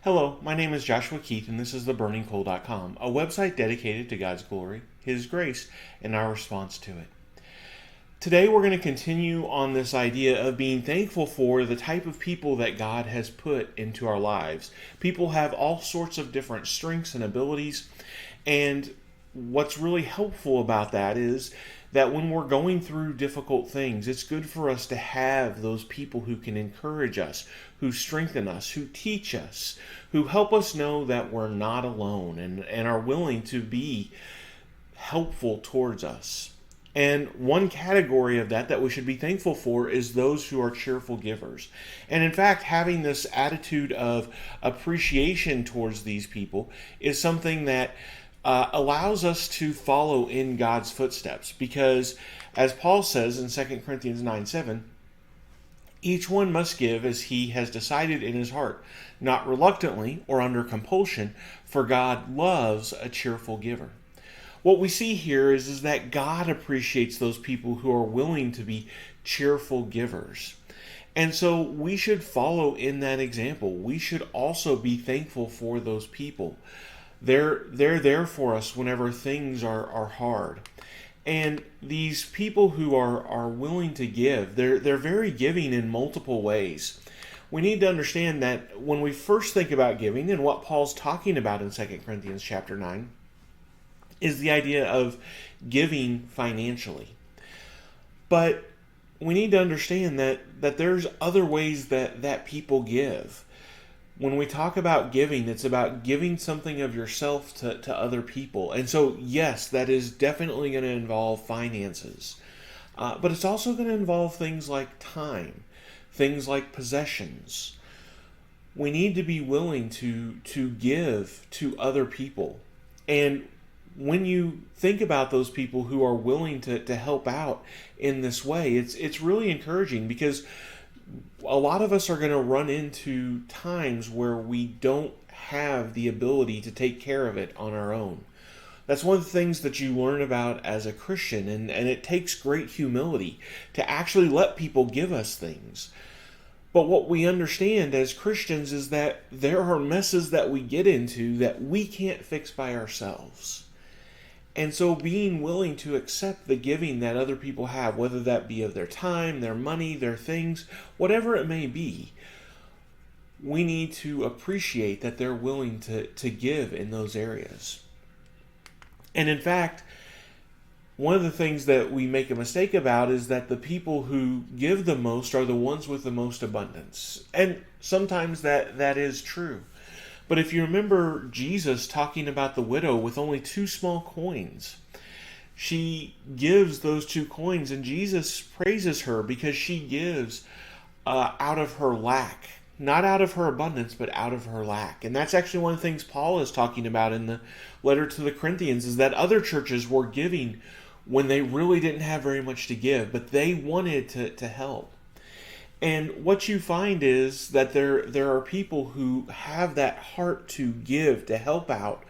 Hello, my name is Joshua Keith, and this is theburningcoal.com, a website dedicated to God's glory, His grace, and our response to it. Today, we're going to continue on this idea of being thankful for the type of people that God has put into our lives. People have all sorts of different strengths and abilities, and what's really helpful about that is that when we're going through difficult things, it's good for us to have those people who can encourage us, who strengthen us, who teach us, who help us know that we're not alone and are willing to be helpful towards us. And one category of that we should be thankful for is those who are cheerful givers. And in fact, having this attitude of appreciation towards these people is something that allows us to follow in God's footsteps. Because, as Paul says in 2 Corinthians 9:7, each one must give as he has decided in his heart, not reluctantly or under compulsion, for God loves a cheerful giver. What we see here is that God appreciates those people who are willing to be cheerful givers. And so we should follow in that example. We should also be thankful for those people. They're there for us whenever things are hard. And these people who are willing to give, they're very giving in multiple ways. We need to understand that when we first think about giving, and what Paul's talking about in 2 Corinthians chapter 9, is the idea of giving financially. But we need to understand that there's other ways that people give. When we talk about giving, it's about giving something of yourself to other people. And so, yes, that is definitely going to involve finances. But it's also going to involve things like time, things like possessions. We need to be willing to give to other people. And when you think about those people who are willing to help out in this way, it's really encouraging, because a lot of us are going to run into times where we don't have the ability to take care of it on our own. That's one of the things that you learn about as a Christian, and it takes great humility to actually let people give us things. But what we understand as Christians is that there are messes that we get into that we can't fix by ourselves. And so being willing to accept the giving that other people have, whether that be of their time, their money, their things, whatever it may be, we need to appreciate that they're willing to give in those areas. And in fact, one of the things that we make a mistake about is that the people who give the most are the ones with the most abundance. And sometimes that is true. But if you remember Jesus talking about the widow with only 2 small coins, she gives those 2 coins, and Jesus praises her because she gives out of her lack. Not out of her abundance, but out of her lack. And that's actually one of the things Paul is talking about in the letter to the Corinthians, is that other churches were giving when they really didn't have very much to give, but they wanted to help. And what you find is that there are people who have that heart to give, to help out,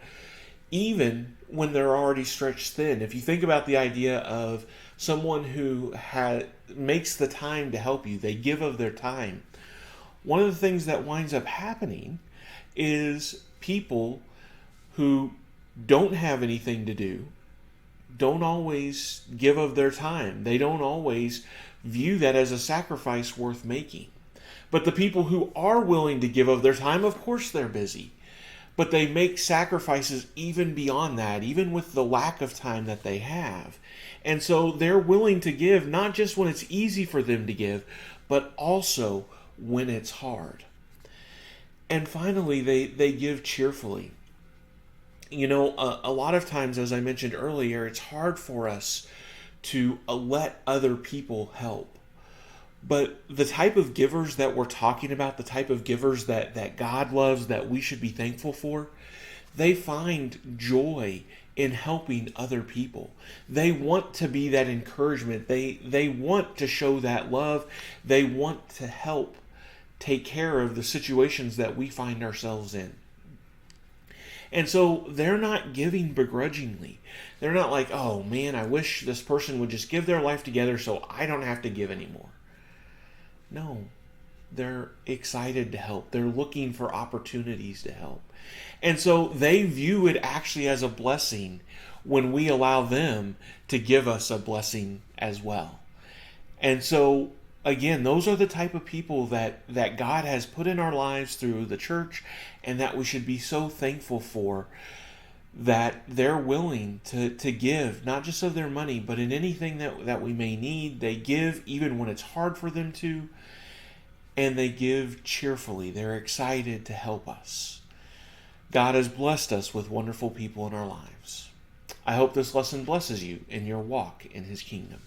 even when they're already stretched thin. If you think about the idea of someone who makes the time to help you, they give of their time. One of the things that winds up happening is people who don't have anything to do don't always give of their time. They don't always view that as a sacrifice worth making. But the people who are willing to give of their time, of course they're busy. But they make sacrifices even beyond that, even with the lack of time that they have. And so they're willing to give, not just when it's easy for them to give, but also when it's hard. And finally, they give cheerfully. You know, a lot of times, as I mentioned earlier, it's hard for us to let other people help. But the type of givers that we're talking about, the type of givers that God loves, that we should be thankful for, they find joy in helping other people. They want to be that encouragement. They want to show that love. They want to help take care of the situations that we find ourselves in. And so they're not giving begrudgingly. They're not like, oh man, I wish this person would just give their life together so I don't have to give anymore. No. they're excited to help. They're looking for opportunities to help. And so they view it actually as a blessing when we allow them to give us a blessing as well. And so, again, those are the type of people that God has put in our lives through the church, and that we should be so thankful for, that they're willing to give, not just of their money, but in anything that we may need. They give even when it's hard for them to, and they give cheerfully. They're excited to help us. God has blessed us with wonderful people in our lives. I hope this lesson blesses you in your walk in His kingdom.